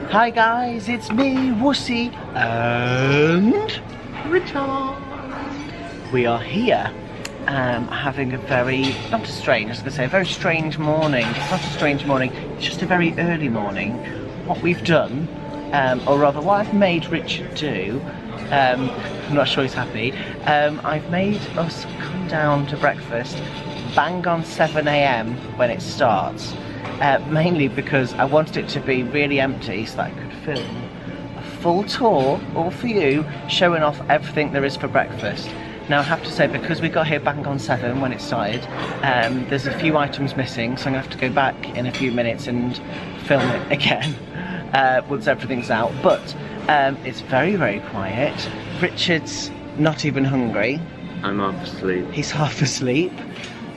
Hi guys, it's me, Wussey, and Richard. We are here having a very, not a strange, I was going to say a very strange morning. It's not a strange morning, it's just a very early morning. What we've done, or rather what I've made Richard do, I'm not sure he's happy, I've made us come down to breakfast bang on 7 AM when it starts. Mainly because I wanted it to be really empty so that I could film a full tour, all for you, showing off everything there is for breakfast. Now I have to say, because we got here bang on 7 when it started, there's a few items missing, so I'm going to have to go back in a few minutes and film it again once everything's out. But it's very, very quiet. Richard's not even hungry. I'm half asleep. He's half asleep.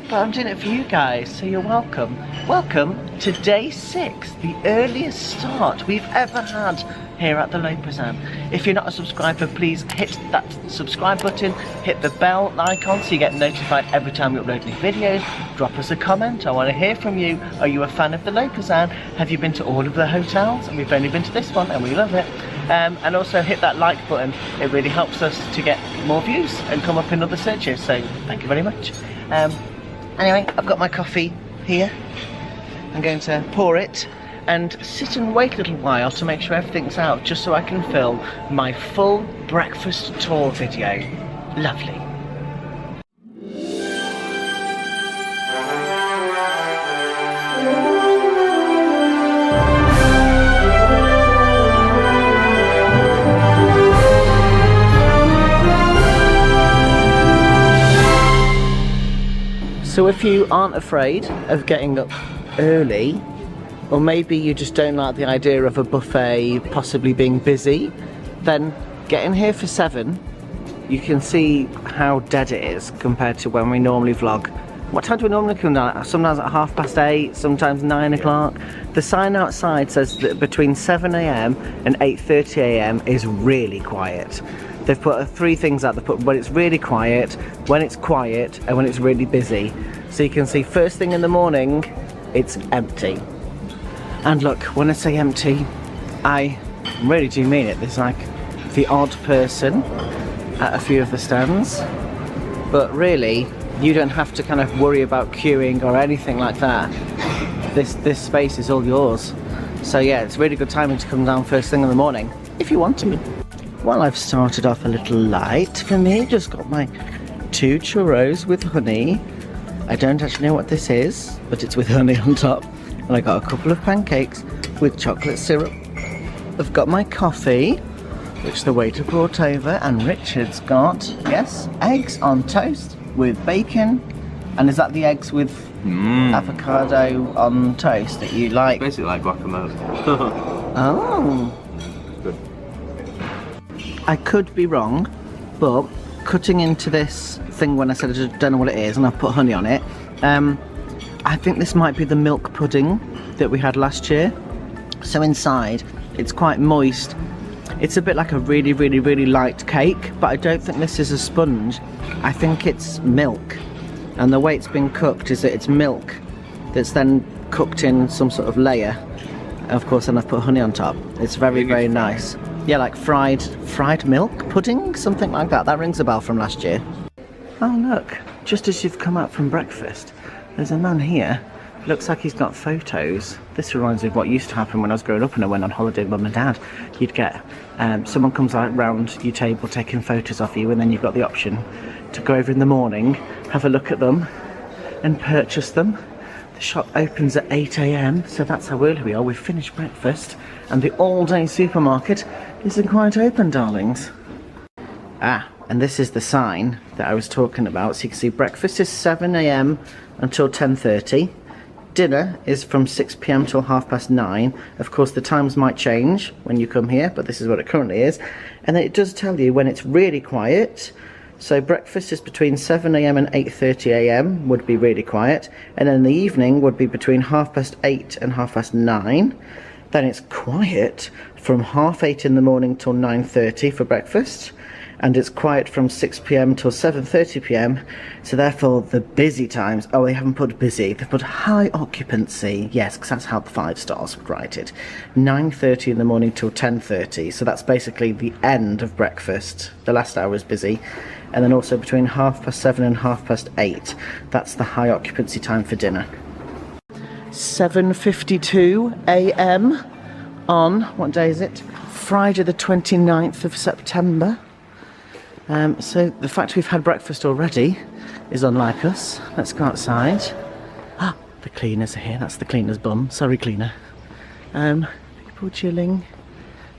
But I'm doing it for you guys, so you're welcome. Welcome to day 6, the earliest start we've ever had here at the Lopesan. If you're not a subscriber, please hit that subscribe button, hit the bell icon so you get notified every time we upload new videos. Drop us a comment, I want to hear from you. Are you a fan of the Lopesan? Have you been to all of the hotels? And we've only been to this one and we love it. And also hit that like button, it really helps us to get more views and come up in other searches, so thank you very much. Anyway, I've got my coffee here. I'm going to pour it and sit and wait a little while to make sure everything's out, just so I can film my full breakfast tour video. Lovely. So if you aren't afraid of getting up early, or maybe you just don't like the idea of a buffet possibly being busy, then get in here for 7. You can see how dead it is compared to when we normally vlog. What time do we normally come down? Sometimes at 8:30, sometimes 9 o'clock. The sign outside says that between 7 AM and 8:30 AM is really quiet. They've put 3 things out. They've put when it's really quiet, when it's quiet, and when it's really busy. So you can see first thing in the morning, it's empty. And look, when I say empty, I really do mean it. There's like the odd person at a few of the stands, but really, you don't have to kind of worry about queuing or anything like that. This space is all yours. So yeah, it's really good timing to come down first thing in the morning, if you want to. Well, I've started off a little light for me. Just got my 2 churros with honey. I don't actually know what this is, but it's with honey on top. And I got a couple of pancakes with chocolate syrup. I've got my coffee, which the waiter brought over, and Richard's got, yes, eggs on toast with bacon. And is that the eggs with avocado on toast that you like? Basically like guacamole. Oh. Good. I could be wrong, but cutting into this thing when I said I don't know what it is and I've put honey on it, I think this might be the milk pudding that we had last year. So inside, it's quite moist. It's a bit like a really, really, really light cake, but I don't think this is a sponge. I think it's milk. And the way it's been cooked is that it's milk that's then cooked in some sort of layer. Of course, then I've put honey on top. It's very, very nice. Yeah, like fried milk pudding, something like that. That rings a bell from last year. Oh look, just as you've come out from breakfast, there's a man here. Looks like he's got photos. This reminds me of what used to happen when I was growing up and I went on holiday with Mum and Dad. You'd get, someone comes around your table taking photos of you, and then you've got the option to go over in the morning, have a look at them and purchase them. The shop opens at 8 AM, so that's how early we are. We've finished breakfast and the all-day supermarket isn't quite open, darlings. Ah, and this is the sign that I was talking about. So you can see breakfast is 7 AM until 10:30. Dinner is from 6 PM till 9:30. Of course, the times might change when you come here, but this is what it currently is. And then it does tell you when it's really quiet. So breakfast is between 7 AM and 8:30 AM would be really quiet. And then the evening would be between 8:30 and 9:30. Then it's quiet from 8:30 in the morning till 9:30 for breakfast. and it's quiet from 6 p.m. till 7:30 p.m. So therefore the busy times, oh, they haven't put busy, they've put high occupancy, yes, because that's how the 5 stars would write it. 9:30 in the morning till 10:30, so that's basically the end of breakfast. The last hour is busy. And then also between 7:30 and 8:30, that's the high occupancy time for dinner. 7:52 a.m. on, what day is it? Friday the 29th of September. So the fact we've had breakfast already is unlike us. Let's go outside. Ah, the cleaners are here. That's the cleaner's bum. Sorry, cleaner. People chilling.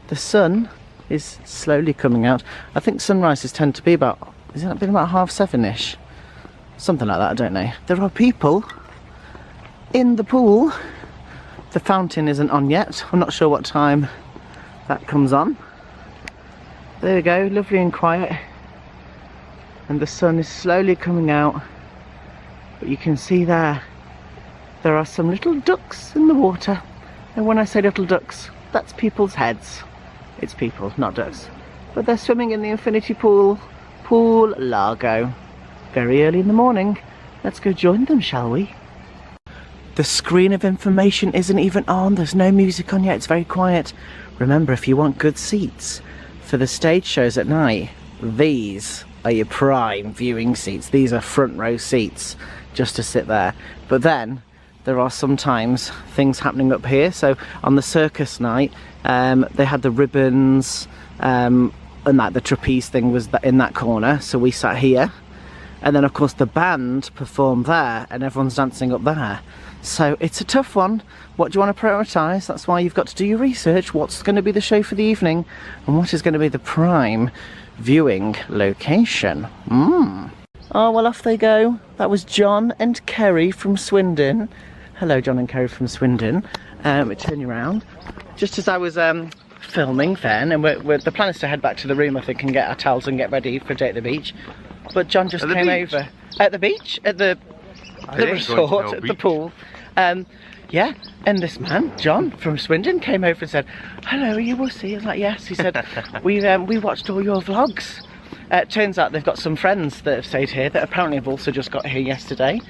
The sun is slowly coming out. I think sunrises tend to be about, has it been about 7:30-ish? Something like that, I don't know. There are people in the pool. The fountain isn't on yet. I'm not sure what time that comes on. There we go, lovely and quiet. And the sun is slowly coming out. But you can see there are some little ducks in the water. And when I say little ducks, that's people's heads. It's people, not ducks. But they're swimming in the infinity pool, Pool Largo. Very early in the morning. Let's go join them, shall we? The screen of information isn't even on. There's no music on yet. It's very quiet. Remember, if you want good seats for the stage shows at night, these are your prime viewing seats. These are front row seats just to sit there. But then there are sometimes things happening up here. So on the circus night, they had the ribbons and that the trapeze thing was in that corner. So we sat here. And then of course the band performed there and everyone's dancing up there. So it's a tough one. What do you want to prioritise? That's why you've got to do your research. What's going to be the show for the evening? And what is going to be the prime viewing location? Oh, well, off they go. That was John and Kerry from Swindon. Hello, John and Kerry from Swindon. Turn you around. Just as I was filming then, and the plan is to head back to the room, I think, and get our towels and get ready for a day at the beach. But John just came over. At the beach? At the resort, at the pool. Yeah, and this man, John from Swindon, came over and said, "Hello, are you Wussey?" I was like, "Yes." He said, we watched all your vlogs. Turns out they've got some friends that have stayed here that apparently have also just got here yesterday.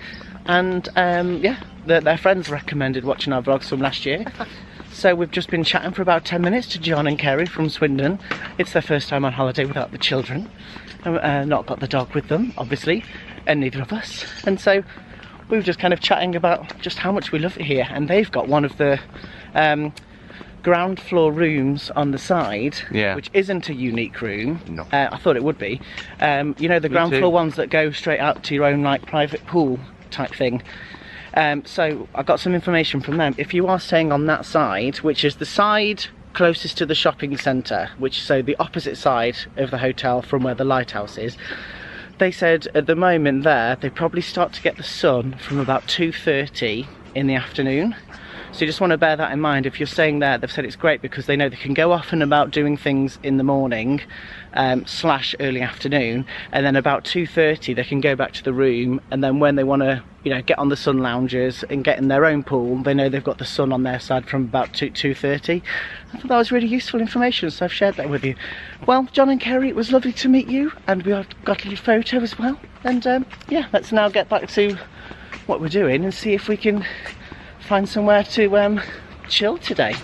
And yeah, their friends recommended watching our vlogs from last year. So we've just been chatting for about 10 minutes to John and Kerry from Swindon. It's their first time on holiday without the children. Not got the dog with them, obviously, and neither of us. And so we were just kind of chatting about just how much we love it here. And they've got one of the ground floor rooms on the side, which isn't a unique room. No. I thought it would be. You know, the ground floor ones that go straight out to your own like private pool type thing. So I got some information from them. If you are staying on that side, which is the side closest to the shopping centre, so the opposite side of the hotel from where the lighthouse is, they said at the moment there, they probably start to get the sun from about 2:30 in the afternoon. So you just want to bear that in mind. If you're staying there, they've said it's great because they know they can go off and about doing things in the morning / early afternoon, and then about 2:30 they can go back to the room, and then when they want to, you know, get on the sun lounges and get in their own pool, they know they've got the sun on their side from about 2:30. I thought that was really useful information, so I've shared that with you. Well, John and Kerry, it was lovely to meet you, and we got a little photo as well. And yeah, let's now get back to what we're doing and see if we can find somewhere to chill today.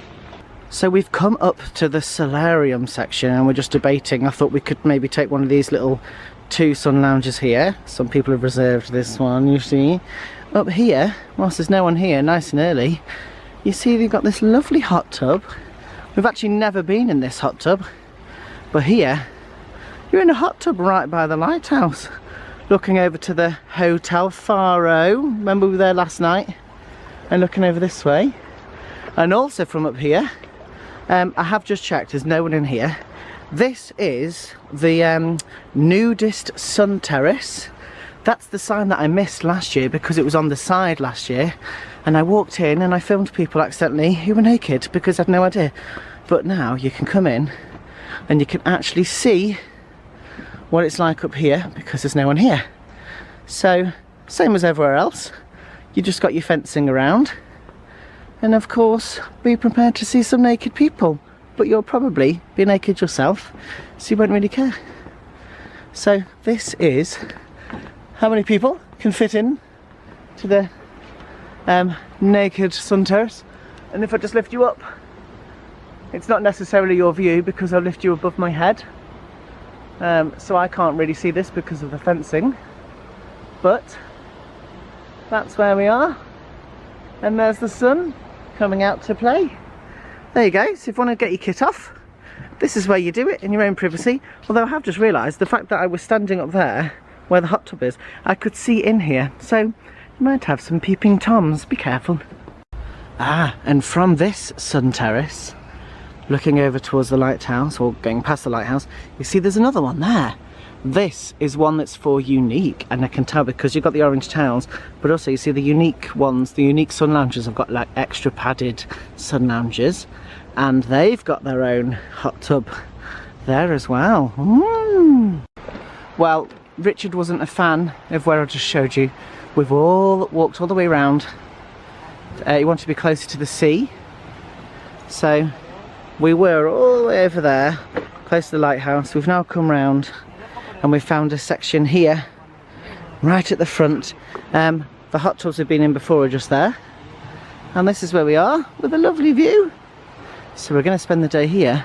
So we've come up to the solarium section and we're just debating. I thought we could maybe take one of these little 2 sun lounges here. Some people have reserved this one, you see. Up here, whilst there's no one here, nice and early, you see they've got this lovely hot tub. We've actually never been in this hot tub, but here you're in a hot tub right by the lighthouse, looking over to the Hotel Faro. Remember we were there last night? And looking over this way, and also from up here, I have just checked, there's no one in here. This is the nudist sun terrace. That's the sign that I missed last year because it was on the side last year, and I walked in and I filmed people accidentally who were naked because I had no idea. But now you can come in and you can actually see what it's like up here because there's no one here. So same as everywhere else. You just got your fencing around, and of course be prepared to see some naked people, but you'll probably be naked yourself, so you won't really care. So this is how many people can fit in to the naked sun terrace. And if I just lift you up, it's not necessarily your view because I'll lift you above my head. So I can't really see this because of the fencing. But that's where we are. And there's the sun coming out to play. There you go. So if you want to get your kit off, this is where you do it in your own privacy. Although I have just realised the fact that I was standing up there where the hot tub is, I could see in here. So you might have some peeping toms. Be careful. Ah, and from this sun terrace, looking over towards the lighthouse, or going past the lighthouse, you see there's another one there. This is one that's for unique, and I can tell because you've got the orange towels, but also you see the unique ones, the unique sun lounges have got like extra padded sun lounges, and they've got their own hot tub there as well. Well, Richard wasn't a fan of where I just showed you. We've all walked all the way around. He wanted to be closer to the sea, so we were all the way over there, close to the lighthouse. We've now come round and we found a section here, right at the front. The hot tubs we've been in before are just there. And this is where we are, with a lovely view. So we're going to spend the day here.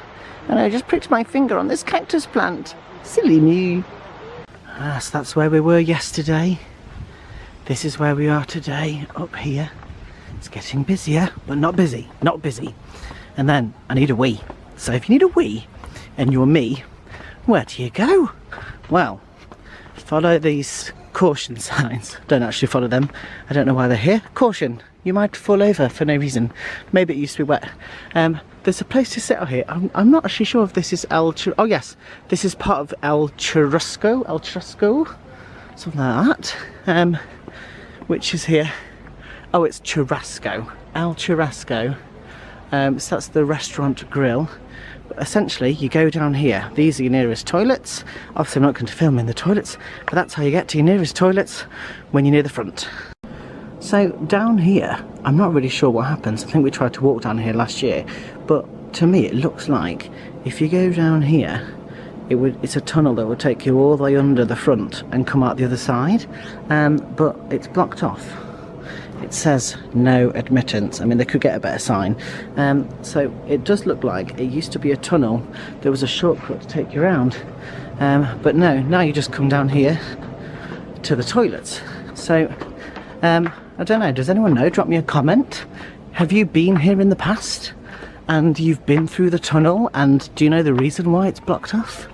And I just pricked my finger on this cactus plant. Silly me. Ah, so that's where we were yesterday. This is where we are today, up here. It's getting busier, but not busy, not busy. And then I need a wee. So if you need a wee and you're me, where do you go? Well, follow these caution signs. Don't actually follow them. I don't know why they're here. Caution, you might fall over for no reason. Maybe it used to be wet. There's a place to sit out here. I'm not actually sure if this is oh yes, this is part of El Churrasco, something like that. Which is here. Oh, it's Churrasco, El Churrasco. So that's the restaurant grill. But essentially, you go down here. These are your nearest toilets. Obviously, I'm not going to film in the toilets, but that's how you get to your nearest toilets when you're near the front. So down here, I'm not really sure what happens. I think we tried to walk down here last year, but to me, it looks like if you go down here, it's a tunnel that would take you all the way under the front and come out the other side, but it's blocked off. It says no admittance. I mean, they could get a better sign. So it does look like it used to be a tunnel. There was a shortcut to take you around. But no, now you just come down here to the toilets. So, I don't know, does anyone know? Drop me a comment. Have you been here in the past? And you've been through the tunnel? And do you know the reason why it's blocked off?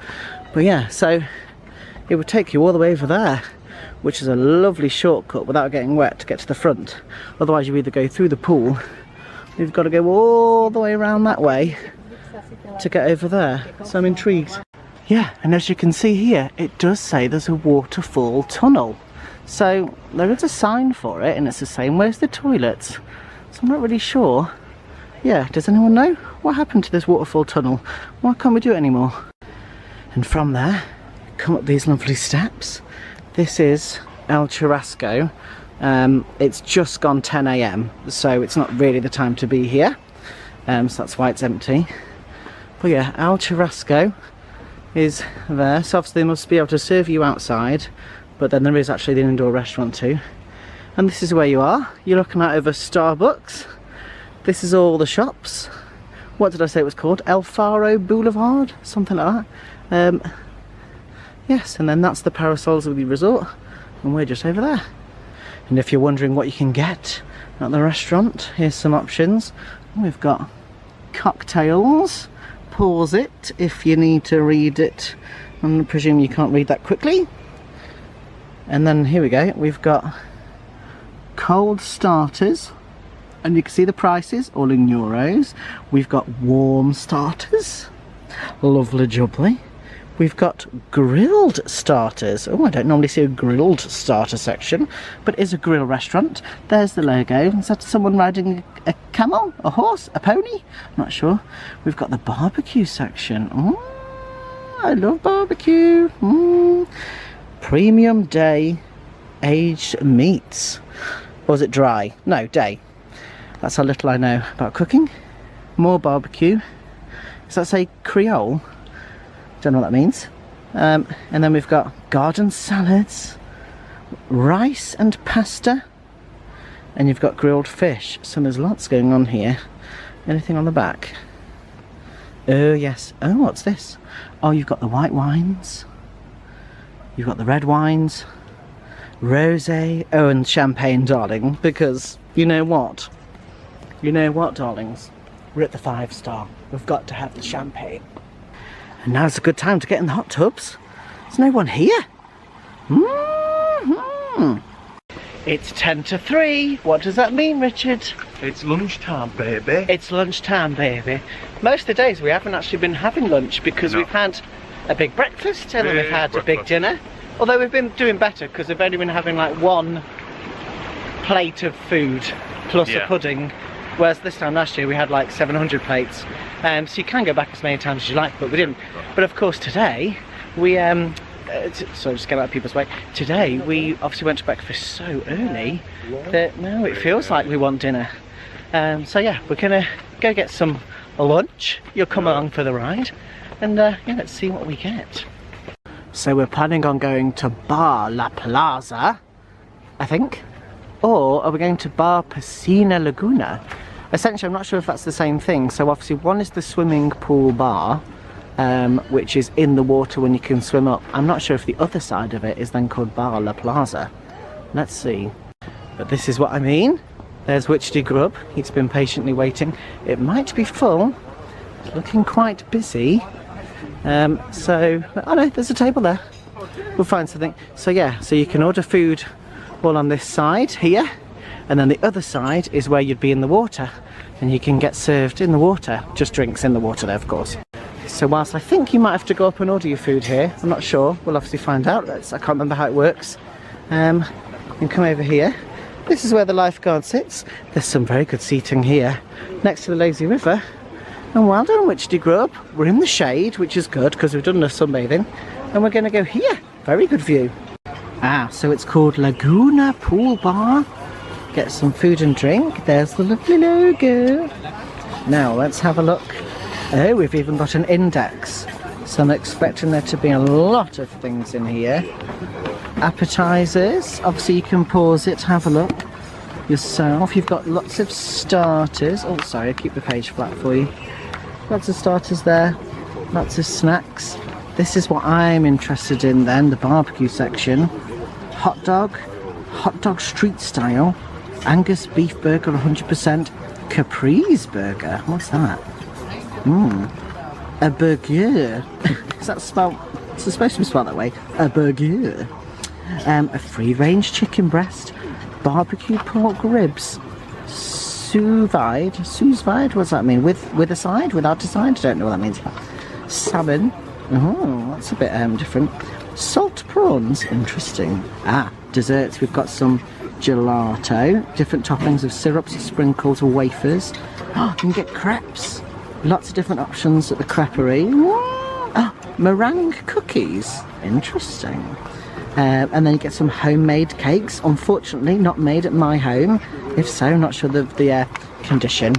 But yeah, so it would take you all the way over there, which is a lovely shortcut without getting wet to get to the front. Otherwise you either go through the pool, or you've got to go all the way around that way to get over there. So I'm intrigued. Yeah, and as you can see here, it does say there's a waterfall tunnel. So there is a sign for it, and it's the same way as the toilets. So I'm not really sure. Yeah, does anyone know? What happened to this waterfall tunnel? Why can't we do it anymore? And from there, come up these lovely steps. This is El Churrasco. It's just gone 10 AM, so it's not really the time to be here. So that's why it's empty. But yeah, El Churrasco is there. So obviously they must be able to serve you outside, but then there is actually the indoor restaurant too. And this is where you are. You're looking out over Starbucks. This is all the shops. What did I say it was called? El Faro Boulevard? Something like that. Yes, and then that's the Parasols of the resort, and we're just over there. And if you're wondering what you can get at the restaurant, here's some options. We've got cocktails. Pause it if you need to read it. I presume you can't read that quickly. And then here we go, we've got cold starters, and you can see the prices all in euros. We've got warm starters, lovely jubbly. We've got grilled starters. Oh, I don't normally see a grilled starter section, but it is a grill restaurant. There's the logo. Is that someone riding a camel, a horse, a pony? I'm not sure. We've got the barbecue section. Oh, I love barbecue. Premium day aged meats. Or is it dry? No, day. That's how little I know about cooking. More barbecue. Does that say Creole? Don't know what that means. And then we've got garden salads, rice and pasta, and you've got grilled fish. So there's lots going on here. Anything on the back? Oh yes. Oh, what's this? Oh, you've got the white wines, you've got the red wines, rosé, oh, and champagne, darling, because you know what? You know what, darlings? We're at the 5-star. We've got to have the champagne. And now's a good time to get in the hot tubs. There's no one here. It's 10 to 3. What does that mean, Richard? It's lunchtime, baby. It's lunchtime, baby. Most of the days we haven't actually been having lunch because we've had a big breakfast and then we've had a big dinner. Although we've been doing better because we've only been having like 1 plate of food plus a pudding. Whereas this time last year we had like 700 plates. So you can go back as many times as you like, but we didn't. But of course today we so just get out of people's way. Today we obviously went to breakfast so early that now it feels like we want dinner. So yeah, we're gonna go get some lunch. You'll come along for the ride, and yeah, let's see what we get. So we're planning on going to Bar La Plaza, I think, or are we going to Bar Piscina Laguna? Essentially, I'm not sure if that's the same thing. So obviously one is the swimming pool bar, which is in the water when you can swim up. I'm not sure if the other side of it is then called Bar La Plaza. Let's see. But this is what I mean. There's Wichity Grub. He's been patiently waiting. It might be full. It's looking quite busy. So, oh no, there's a table there. We'll find something. So yeah, so you can order food all on this side here. And then the other side is where you'd be in the water. And you can get served in the water. Just drinks in the water there, of course. So whilst I think you might have to go up and order your food here, I'm not sure. We'll obviously find out. I can't remember how it works. You can come over here. This is where the lifeguard sits. There's some very good seating here next to the lazy river. And well done, Wichity Grub. We're in the shade, which is good because we've done enough sunbathing. And we're going to go here. Very good view. So it's called Laguna Pool Bar. Get some food and drink. There's the lovely logo. Now let's have a look. Oh, we've even got an index. So I'm expecting there to be a lot of things in here. Appetizers. Obviously you can pause it, have a look yourself. You've got lots of starters. Oh, sorry, I'll keep the page flat for you. Lots of starters there. Lots of snacks. This is what I'm interested in then, the barbecue section. Hot dog street style. Angus beef burger 100%. Caprese burger. What's that? A burger. Is that spelled? It's supposed to be spelled that way. A burger. A free-range chicken breast. Barbecue pork ribs. Sous vide. Sous vide? What does that mean? With a side? Without a side? I don't know what that means. Salmon. Oh, that's a bit different. Salt prawns. Interesting. Desserts. We've got some gelato. Different toppings of syrups, sprinkles, wafers. You can get crepes. Lots of different options at the creperie. Meringue cookies. Interesting. And then you get some homemade cakes. Unfortunately, not made at my home. If so, not sure the condition.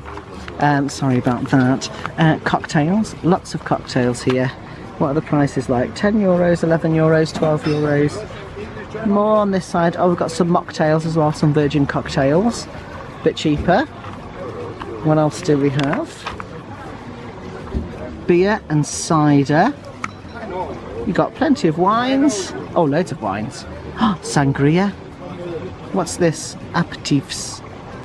Sorry about that. Cocktails. Lots of cocktails here. What are the prices like? 10 euros, 11 euros, 12 euros. More on this side. Oh, we've got some mocktails as well. Some virgin cocktails. Bit cheaper. What else do we have? Beer and cider. You got plenty of wines. Oh, loads of wines. Sangria. What's this? Aperitifs.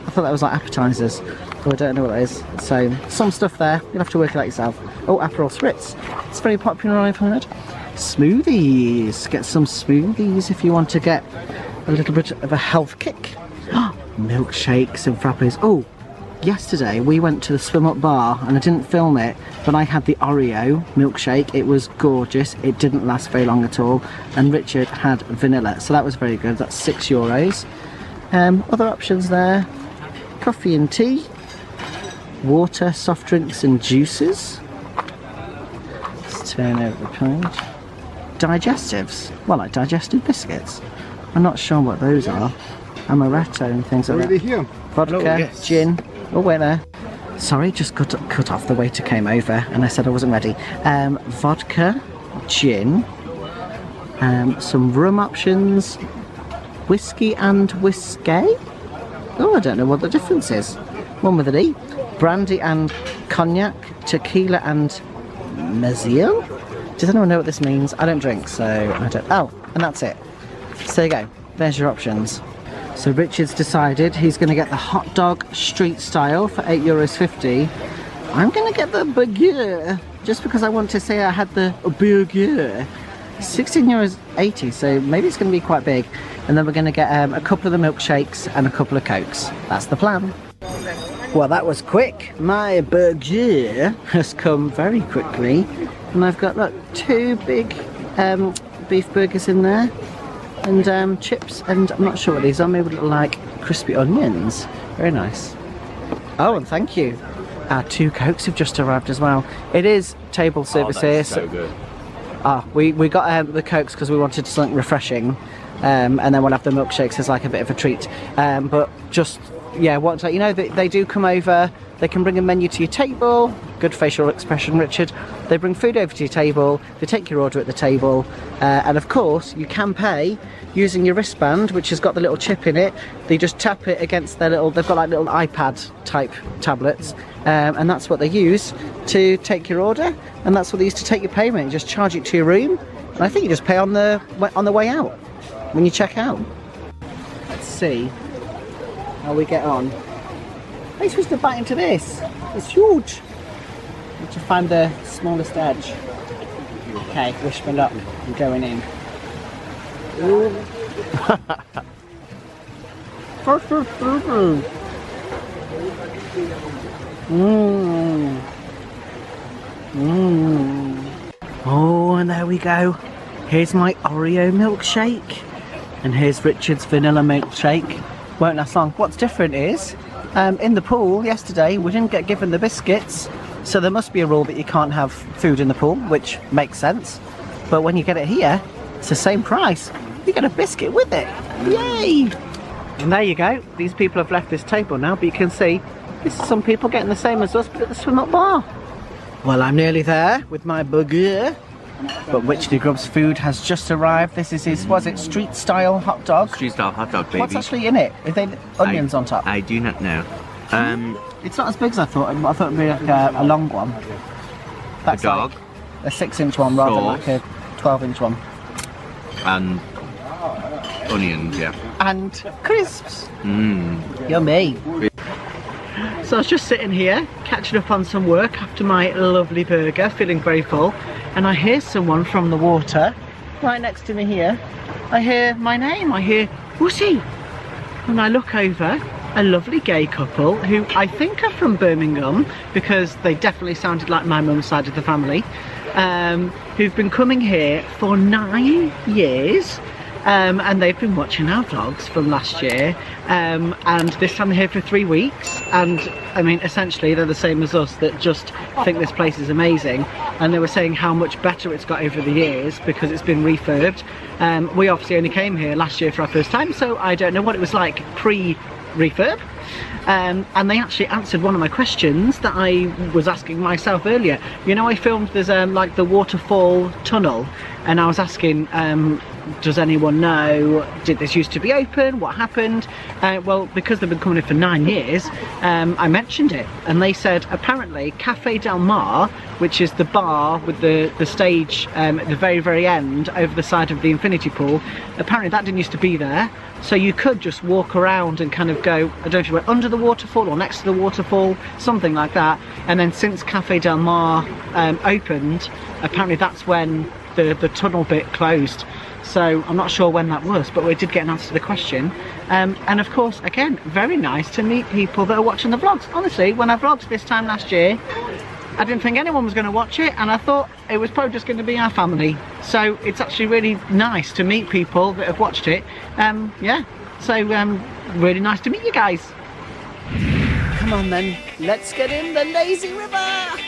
I thought that was like appetizers. Oh, I don't know what that is. So, some stuff there. You'll have to work it out yourself. Oh, Aperol Spritz. It's very popular, I've heard. Smoothies. Get some smoothies if you want to get a little bit of a health kick. Milkshakes and frappes. Oh, yesterday we went to the swim up bar and I didn't film it, but I had the Oreo milkshake. It was gorgeous. It didn't last very long at all, and Richard had vanilla, so that was very good. That's 6 euros. Other options there: coffee and tea, water, soft drinks and juices. Let's turn over the page. Digestives. Well, like digestive biscuits. I'm not sure what those are. Amaretto and things like that. Here. Vodka, gin. Oh, wait there. Sorry, just cut off. The waiter came over and I said I wasn't ready. Vodka, gin, some rum options, whiskey and whiskey. Oh, I don't know what the difference is. One with an E. Brandy and cognac, tequila and mezcal. Does anyone know what this means? I don't drink, so I don't. Oh, and that's it. So there you go. There's your options. So Richard's decided he's going to get the hot dog street style for €8.50. I'm going to get the burger just because I want to say I had the burger. €16.80, so maybe it's going to be quite big. And then we're going to get a couple of the milkshakes and a couple of Cokes. That's the plan. Well, that was quick. My burger has come very quickly. And I've got, look, 2 big beef burgers in there. And chips, and I'm not sure what these are. Maybe look like crispy onions. Very nice. Oh, and thank you. Our 2 Cokes have just arrived as well. It is table service here. So good. We got the Cokes because we wanted something refreshing. And then we'll have the milkshakes as like a bit of a treat. But just, yeah, want to let you know that they do come over. They can bring a menu to your table. Good facial expression, Richard. They bring food over to your table. They take your order at the table. And of course, you can pay using your wristband, which has got the little chip in it. They just tap it against their little, they've got like little iPad type tablets. And that's what they use to take your order. And that's what they use to take your payment. You just charge it to your room. And I think you just pay on the way out, when you check out. Let's see how we get on. I'm supposed to bite into this. It's huge. Need to find the smallest edge. Okay, wish me luck. I'm going in. Ooh. Mmm. Mmm. Oh, and there we go. Here's my Oreo milkshake. And here's Richard's vanilla milkshake. Won't last long. What's different is, in the pool yesterday, we didn't get given the biscuits. So there must be a rule that you can't have food in the pool, which makes sense. But when you get it here, it's the same price. You get a biscuit with it. Yay! And there you go. These people have left this table now, but you can see this is some people getting the same as us, but at the swim up bar. Well, I'm nearly there with my burger. But Witchley Grub's food has just arrived. This is his, was it street style hot dog? Street style hot dog, baby. What's actually in it? Are they onions on top? I do not know. It's not as big as I thought. I thought it would be like a long one. That's a dog? Like a 6-inch one rather than like a 12-inch one. And onions, yeah. And crisps. Mmm. Yummy. So I was just sitting here, catching up on some work after my lovely burger, feeling very full. And I hear someone from the water, right next to me here. I hear my name, I hear Wussey. And I look over, a lovely gay couple who I think are from Birmingham, because they definitely sounded like my mum's side of the family, who've been coming here for 9 years. And they've been watching our vlogs from last year, and this time they're here for 3 weeks, and I mean essentially they're the same as us, that just think this place is amazing. And they were saying how much better it's got over the years because it's been refurbed. We obviously only came here last year for our first time, so I don't know what it was like pre-refurb. And they actually answered one of my questions that I was asking myself earlier. You know, I filmed there's like the waterfall tunnel, and I was asking, does anyone know, did this used to be open, what happened? Well, because they've been coming in for 9 years, I mentioned it, and they said apparently Cafe Del Mar, which is the bar with the stage at the very end over the side of the infinity pool, apparently that didn't used to be there. So you could just walk around and kind of go, I don't know if you went under the waterfall or next to the waterfall, something like that. And then since Cafe Del Mar opened, apparently that's when the tunnel bit closed. So I'm not sure when that was, but we did get an answer to the question. And of course, again, very nice to meet people that are watching the vlogs. Honestly, when I vlogged this time last year, I didn't think anyone was going to watch it, and I thought it was probably just going to be our family. So it's actually really nice to meet people that have watched it. Yeah, so really nice to meet you guys. Come on then, let's get in the lazy river.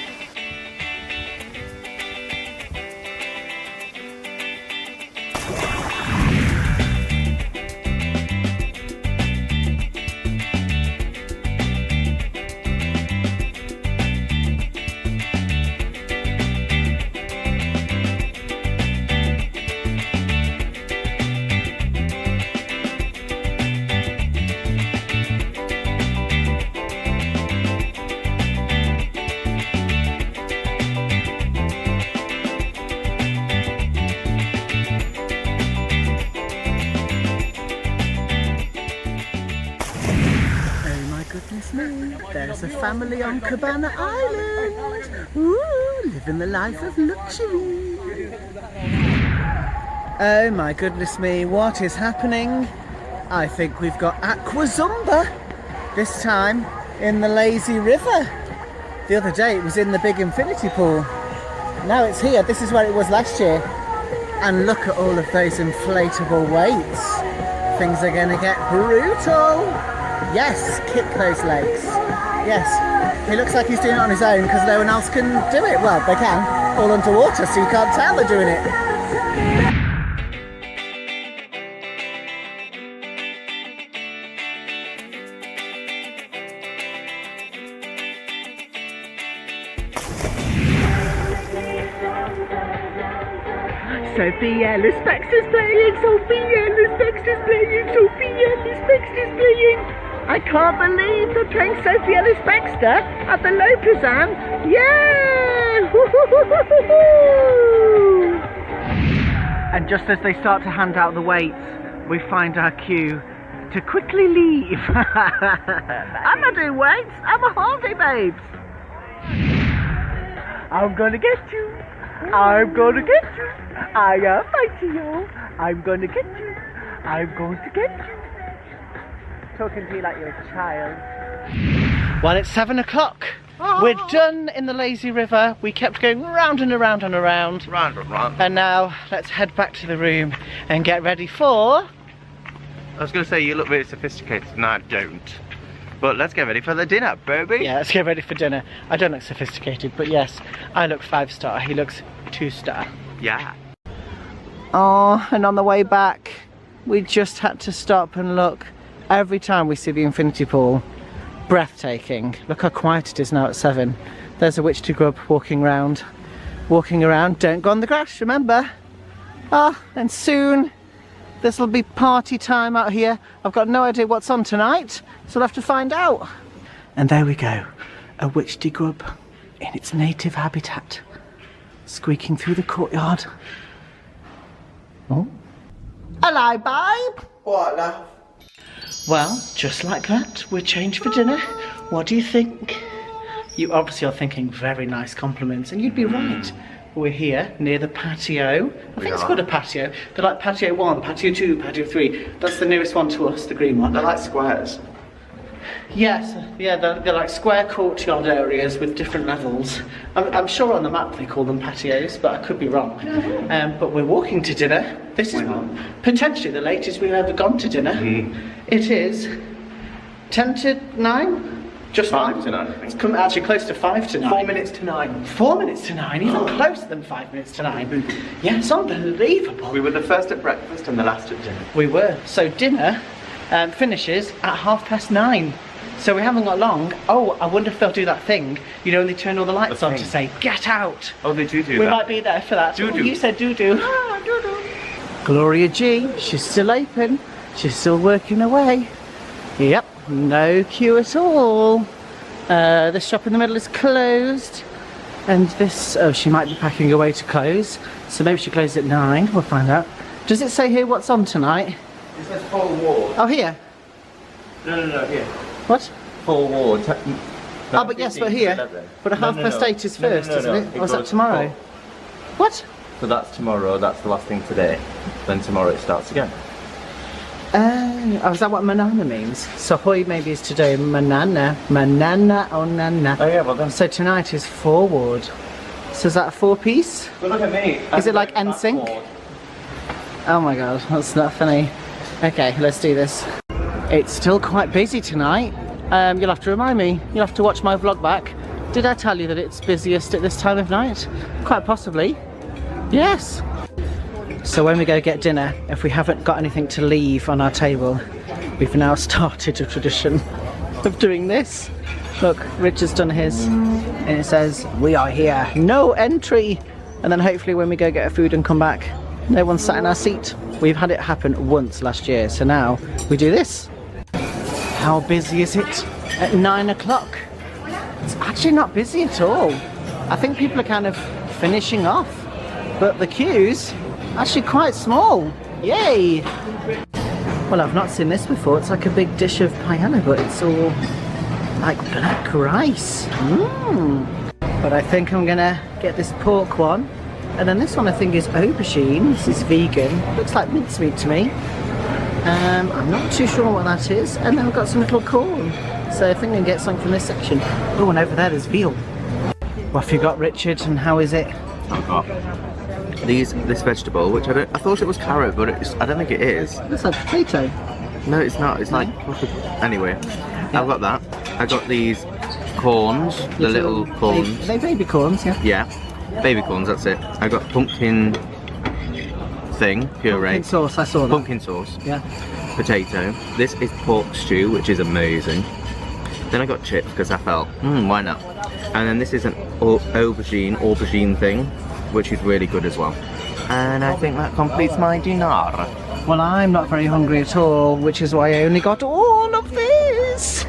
There's a family on Cabana Island. Ooh, living the life of luxury. Oh my goodness me, what is happening? I think we've got Aqua Zumba. This time in the lazy river. The other day it was in the big infinity pool. Now it's here. This is where it was last year. And look at all of those inflatable weights. Things are going to get brutal. Yes, kick those legs. Yes, he looks like he's doing it on his own because no one else can do it. Well, they can, all underwater, so you can't tell they're doing it. Sophie Ellis Bex is playing, Sophie Ellis Bex is playing, Sophie Ellis Bex is playing. I can't believe they're playing Sophie Ellis Baxter at the Lopesan. Yeah! And just as they start to hand out the weights, we find our cue to quickly leave. I'm not doing weights, I'm a holiday babes. I'm gonna get you. I'm gonna get you. I am fighting you. I'm gonna get you. I'm going to get you. Talking to you like you're a child. Well, it's 7 o'clock. Oh. We're done in the lazy river. We kept going round and around and around. Round and round. And now let's head back to the room and get ready for... I was going to say you look really sophisticated and I don't. But let's get ready for the dinner, baby. Yeah, let's get ready for dinner. I don't look sophisticated, but yes, I look 5-star. He looks 2-star. Yeah. Oh, and on the way back, we just had to stop and look. Every time we see the infinity pool, breathtaking. Look how quiet it is now at 7. There's a witch to grub walking around. Don't go on the grass, remember? Ah, and soon this will be party time out here. I've got no idea what's on tonight, so we'll have to find out. And there we go, a witch grub in its native habitat, squeaking through the courtyard. Oh, hello, babe. What, love? Well, just like that, we're changed for dinner. What do you think? You obviously are thinking very nice compliments, and you'd be right. We're here near the patio. I think it's called a patio. They're like patio 1, patio 2, patio 3. That's the nearest one to us, the green one. They're like squares. Yes, yeah, they're like square courtyard areas with different levels. I'm sure on the map they call them patios, but I could be wrong. But we're walking to dinner. This is potentially the latest we've ever gone to dinner. It is 10 to 9? Just 5 to 9. It's come actually close to 5 to 9. 4 minutes to 9. 4 minutes to 9, even closer than 5 minutes to 9. Yeah, it's unbelievable. We were the first at breakfast and the last at dinner. We were. So dinner finishes at 9:30. So we haven't got long. Oh, I wonder if they'll do that thing. You know, when they turn all the lights on to say, get out. Oh, they do that. We might be there for that. Do-do. Oh, you said do-do. Ah, do-do. Gloria G, she's still open. She's still working away. Yep, no queue at all. This shop in the middle is closed. And this, oh, she might be packing away to close. So maybe she closed at 9, we'll find out. Does it say here what's on tonight? It says full ward. Oh, here. No, here. What? Full ward. Oh, but yes, but here. 11. But a 8:30 is first, isn't it? Or is that goes tomorrow? full. What? So that's tomorrow, that's the last thing today. Then tomorrow it starts again. Oh, is that what manana means? So hoy maybe is today manana. Manana or nana. Oh yeah, well then. So tonight is forward. So is that a 4-piece? But look at me. Is it like NSYNC? Oh my god, that's not funny. Okay, let's do this. It's still quite busy tonight. You'll have to remind me. You'll have to watch my vlog back. Did I tell you that it's busiest at this time of night? Quite possibly. Yes. So when we go get dinner, if we haven't got anything to leave on our table, we've now started a tradition of doing this. Look, Richard's done his, and it says, "We are here, no entry." And then hopefully when we go get our food and come back, no one's sat in our seat. We've had it happen once last year, so now we do this. How busy is it at 9 o'clock? It's actually not busy at all. I think people are kind of finishing off, but the queues actually quite small. Yay! Well, I've not seen this before. It's like a big dish of paella, but it's all like black rice. But I think I'm gonna get this pork one. And then this one I think is aubergine. This is vegan. Looks like mincemeat to me. I'm not too sure what that is. And then we've got some little corn. So I think I can get something from this section. Oh, and over there there's veal. What have you got, Richard, and how is it? I've got this vegetable, which I thought it was carrot, but I don't think it is. Looks like potato. No, it's not. It's like anyway. Yeah. I've got that. I got these corns, the little corns. Are they baby corns? Yeah. Yeah, baby corns. That's it. I got pumpkin thing puree. Pumpkin sauce. I saw that. Pumpkin sauce. Yeah. Potato. This is pork stew, which is amazing. Then I got chips because I felt, why not? And then this is an aubergine thing, which is really good as well. And I think that completes my dinner. Well, I'm not very hungry at all, which is why I only got all of this.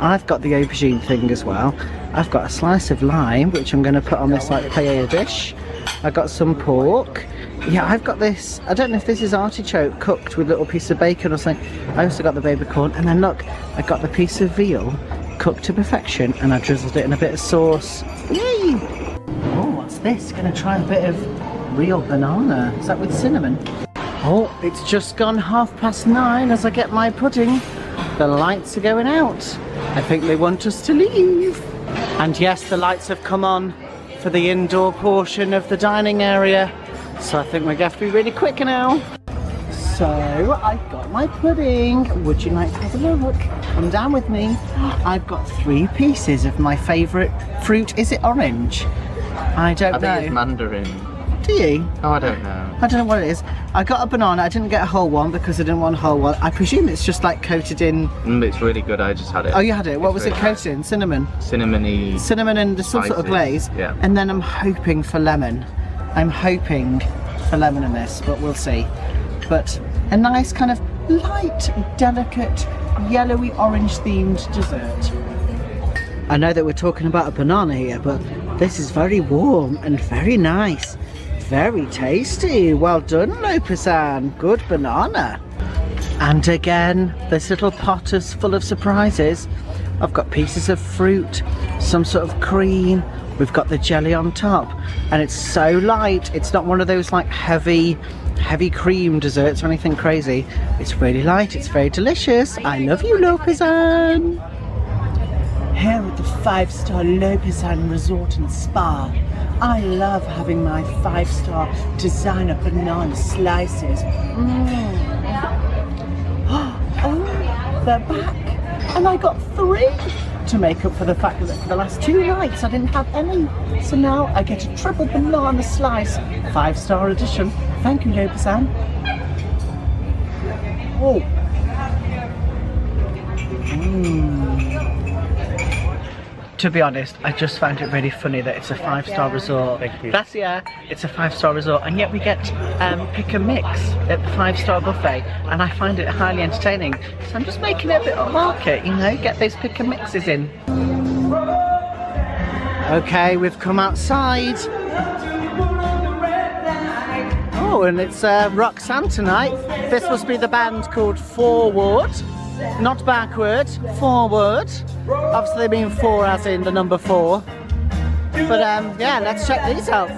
I've got the aubergine thing as well. I've got a slice of lime, which I'm going to put on this like paella dish. I got some pork. Yeah, I've got this, I don't know if this is artichoke cooked with a little piece of bacon or something. I also got the baby corn, and then look, I got the piece of veal cooked to perfection, and I drizzled it in a bit of sauce. Yay! Oh, what's this? Gonna try a bit of real banana. Is that with cinnamon? Oh, it's just gone 9:30 as I get my pudding. The lights are going out. I think they want us to leave. And yes, the lights have come on for the indoor portion of the dining area. So I think we're going to have to be really quick now. So I've got my pudding. Would you like to have a look? Come down with me. I've got 3 pieces of my favourite fruit. Is it orange? I don't know. I think it's mandarin. Do you? Oh, I don't know. I don't know what it is. I got a banana. I didn't get a whole one because I didn't want a whole one. I presume it's just like coated in... It's really good. I just had it. Oh, you had it? What was it really coated in? Cinnamon? Cinnamony. Cinnamon and some sort of glaze. Yeah. And then I'm hoping for lemon. I'm hoping for lemon in this, but we'll see. But a nice kind of light, delicate, yellowy orange themed dessert. I know that we're talking about a banana here, but this is very warm and very nice. Very tasty. Well done, Lopesan. Good banana. And again, this little pot is full of surprises. I've got pieces of fruit, some sort of cream. We've got the jelly on top, and it's so light. It's not one of those like heavy cream desserts or anything crazy. It's really light. It's very delicious. I love you, Lopesan. Here at the 5-star Lopesan Resort and Spa, I love having my 5-star designer banana slices. Oh, they're back, and I got 3 to make up for the fact that for the last 2 nights I didn't have any. So now I get a triple banana slice, 5-star edition. Thank you, Lopesan. Oh. To be honest, I just found it really funny that it's a 5-star resort. Thank you. Gracias. It's a 5-star resort, and yet we get pick and mix at the 5-star buffet, and I find it highly entertaining. So I'm just making it a bit of a market, you know, get those pick and mixes in. Okay, we've come outside. Oh, and it's Roxanne tonight. This must be the band called Forward. Not backward, forward. Obviously they mean 4 as in the number 4. But yeah, let's check these out.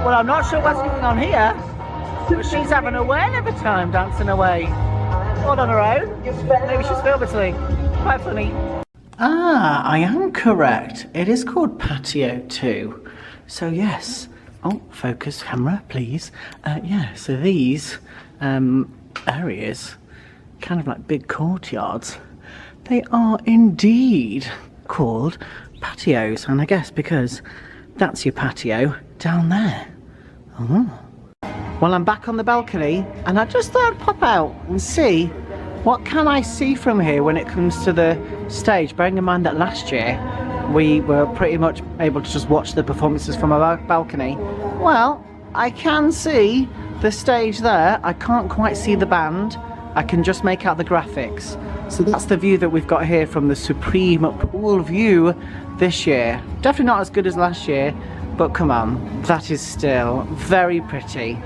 Well, I'm not sure what's going on here, but she's having a whale of a time dancing away. All on her own. Maybe she's filming something. Quite funny. Ah, I am correct. It is called Patio 2. So yes. Oh, focus camera, please. Yeah, so these areas, kind of like big courtyards, they are indeed called patios. And I guess because that's your patio down there. Oh. Well, I'm back on the balcony and I just thought I'd pop out and see what can I see from here when it comes to the stage, bearing in mind that last year we were pretty much able to just watch the performances from our balcony. Well, I can see the stage there. I can't quite see the band. I can just make out the graphics. So that's the view that we've got here from the Supreme Pool View this year. Definitely not as good as last year, but come on, that is still very pretty.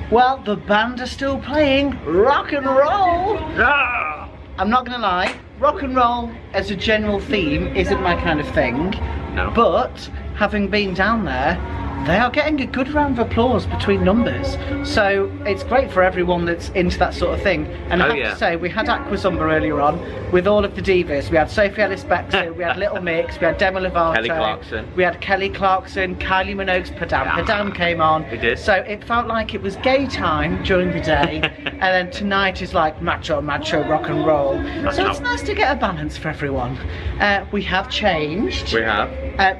Well, the band are still playing rock and roll. Ah! I'm not gonna lie, rock and roll as a general theme isn't my kind of thing. No. But having been down there, they are getting a good round of applause between numbers. So it's great for everyone that's into that sort of thing. And I have to say, we had Aquazumba earlier on with all of the divas. We had Sophie Ellis-Bextor, we had Little Mix, we had Demi Lovato, Kelly Clarkson. We had Kelly Clarkson, Kylie Minogue's Padam. Padam came on. We did. So it felt like it was gay time during the day, and then tonight is like macho rock and roll. So it's nice to get a balance for everyone. We have changed. We have.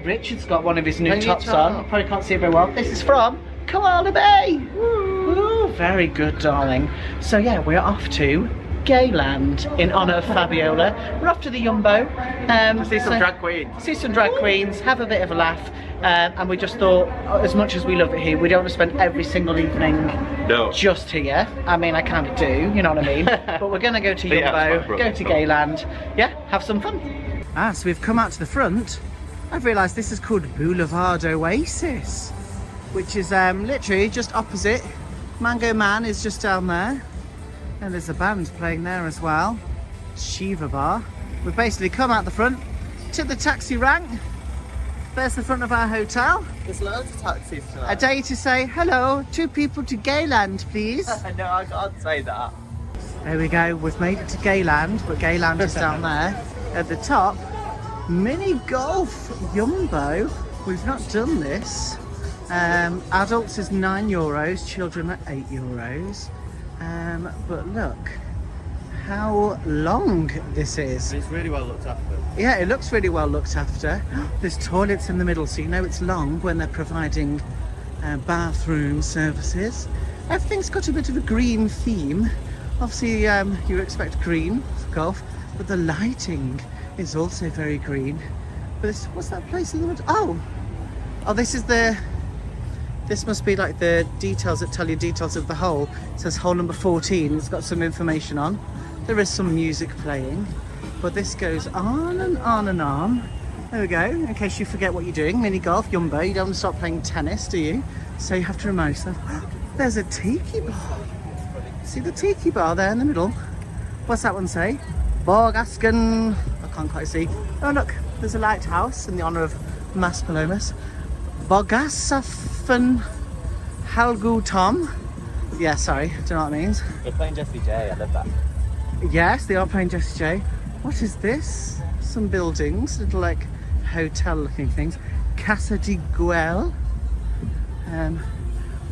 Richard's got one of his new tops on. You probably can't see it very well. This is from Koala Bay. Ooh, very good, darling. So yeah, we're off to Gayland in honour of Fabiola. We're off to the Jumbo. See some drag queens. See some drag queens, have a bit of a laugh. And we just thought, as much as we love it here, we don't want to spend every single evening just here. I mean, I kind of do, you know what I mean? But we're going to go to Jumbo, go to Gayland. Yeah, have some fun. Ah, so we've come out to the front. I've realised this is called Boulevard Oasis, which is literally just opposite. Mango Man is just down there. And there's a band playing there as well. Shiva Bar. We've basically come out the front to the taxi rank. There's the front of our hotel. There's loads of taxis tonight. A day to say hello, 2 people to Gayland, please. No, I can't say that. There we go, we've made it to Gayland, but Gayland is down there. At the top, mini golf Jumbo. We've not done this. Adults is €9, children are €8. But look how long this is. It's really well looked after. Yeah, it looks really well looked after. There's toilets in the middle, so you know it's long when they're providing bathroom services. Everything's got a bit of a green theme. Obviously, you expect green for golf, but the lighting is also very green. But this, what's that place in the middle? Oh, this is the. This must be like the details that tell you details of the hole. It says hole number 14. It's got some information on. There is some music playing, but this goes on and on and on. There we go. In case you forget what you're doing, mini golf, Jumbo. You don't stop playing tennis, do you? So you have to remind yourself. There's a tiki bar. See the tiki bar there in the middle? What's that one say? Borgasken. I can't quite see. Oh look, there's a lighthouse in the honour of Mas Palomas. Bogasafen Halgu Tom. Yeah, sorry, I don't know what it means. They're playing Jessie J, I love that. Yes, they are playing Jessie J. What is this? Some buildings, little like hotel looking things. Casa de Guel.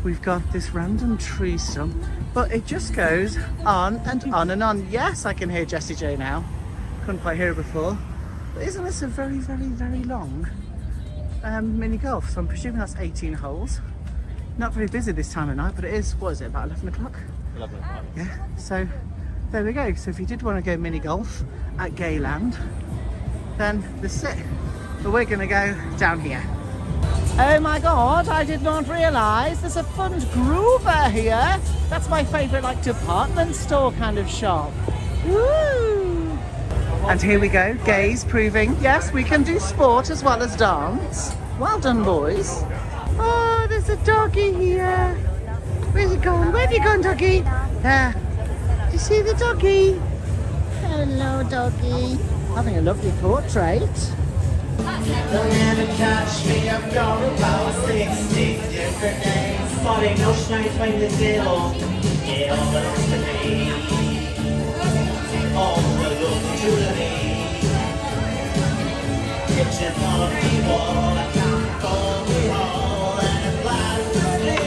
We've got this random tree stump, but it just goes on and on and on. Yes, I can hear Jessie J now. Couldn't quite hear it before. But isn't this a very, very, very long mini golf? So I'm presuming that's 18 holes. Not very busy this time of night, but it is, what is it, about 11 o'clock? 11 o'clock. Yeah, so there we go. So if you did want to go mini golf at Gayland, then this is it. But we're going to go down here. Oh my god, I did not realise there's a Fund Groover here. That's my favourite like department store kind of shop. Woo! And here we go, gays proving, yes, we can do sport as well as dance. Well done, boys. Oh, there's a doggy here. Where's he going? Where have you gone, doggy? There. Do you see the doggy? Hello, doggy. Having a lovely portrait. They'll never catch me, I've got about 60 different names. Body no strength when the deal, it all belongs to me. All the look to me. Kitchen full of people, I can't call me all, and it lasts to me.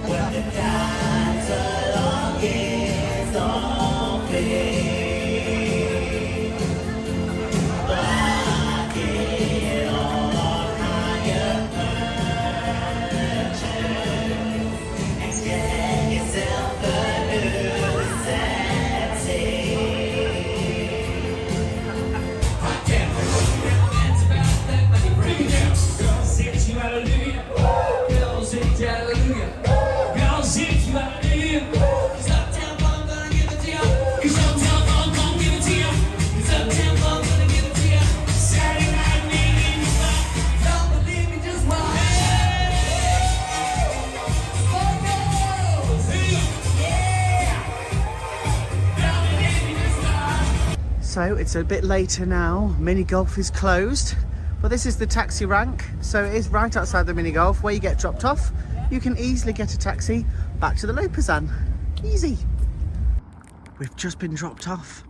When the catalog is all big. So it's a bit later now. Mini golf is closed, but this is the taxi rank. So it is right outside the mini golf where you get dropped off. You can easily get a taxi back to the Lopesan. Easy. We've just been dropped off.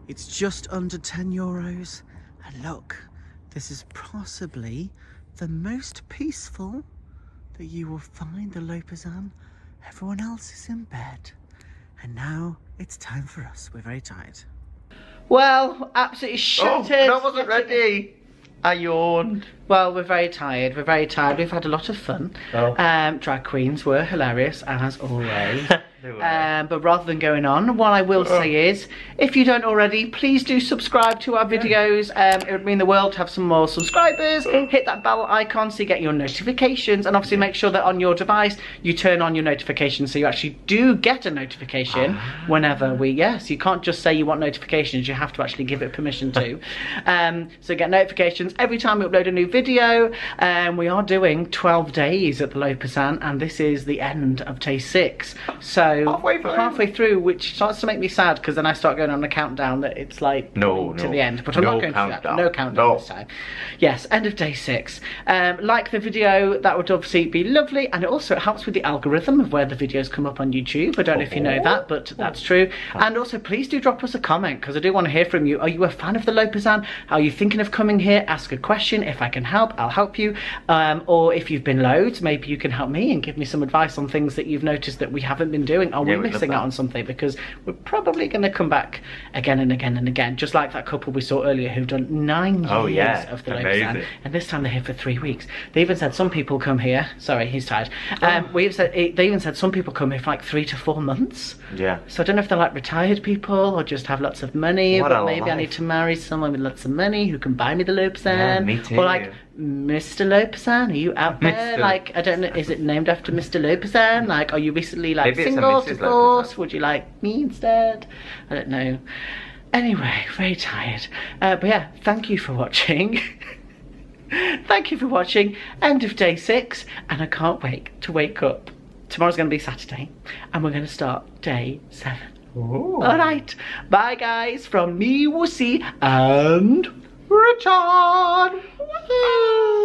It's just under €10. And look, this is possibly the most peaceful that you will find the Lopesan. Everyone else is in bed. And now it's time for us. We're very tired. Well, absolutely shattered. Oh, I wasn't ready. I yawned. Well, we're very tired. We're very tired. We've had a lot of fun. Drag queens were hilarious, as always. But rather than going on, what I will say is, if you don't already, please do subscribe to our videos. It would mean the world to have some more subscribers. Hit that bell icon so you get your notifications, and obviously make sure that on your device you turn on your notifications so you actually do get a notification whenever we, yes, you can't just say you want notifications, you have to actually give it permission to. So get notifications every time we upload a new video. We are doing 12 days at the Lopesan, and this is the end of day 6. So halfway through, which starts to make me sad because then I start going on a countdown that it's like to the end. But I'm not going to that. No countdown this time. Yes, end of day 6. Like the video, that would obviously be lovely, and it also helps with the algorithm of where the videos come up on YouTube. I don't know if you know that, but that's true. And also, please do drop us a comment because I do want to hear from you. Are you a fan of the Lopesan? Are you thinking of coming here? Ask a question. If I can help, I'll help you. Or if you've been loads, maybe you can help me and give me some advice on things that you've noticed that we haven't been doing. Are we missing out on something? Because we're probably going to come back again and again and again, just like that couple we saw earlier who've done 9 years of the Lopesan, and this time they're here for 3 weeks. They even said some people come here. Sorry, he's tired. They even said some people come here for like 3 to 4 months. Yeah. So I don't know if they're like retired people or just have lots of money. But maybe I need to marry someone with lots of money who can buy me the Lopesan. Yeah, me too. Or like, Mr. Lopesan, are you out there? Like, I don't know, is it named after Mr. Lopesan? Like, are you recently like single, divorced? Would you like me instead? I don't know. Anyway, very tired. But yeah, thank you for watching. Thank you for watching. End of day 6, and I can't wait to wake up. Tomorrow's going to be Saturday, and we're going to start day 7. Ooh. All right, bye guys from me, Wussey, and Richard. Woo!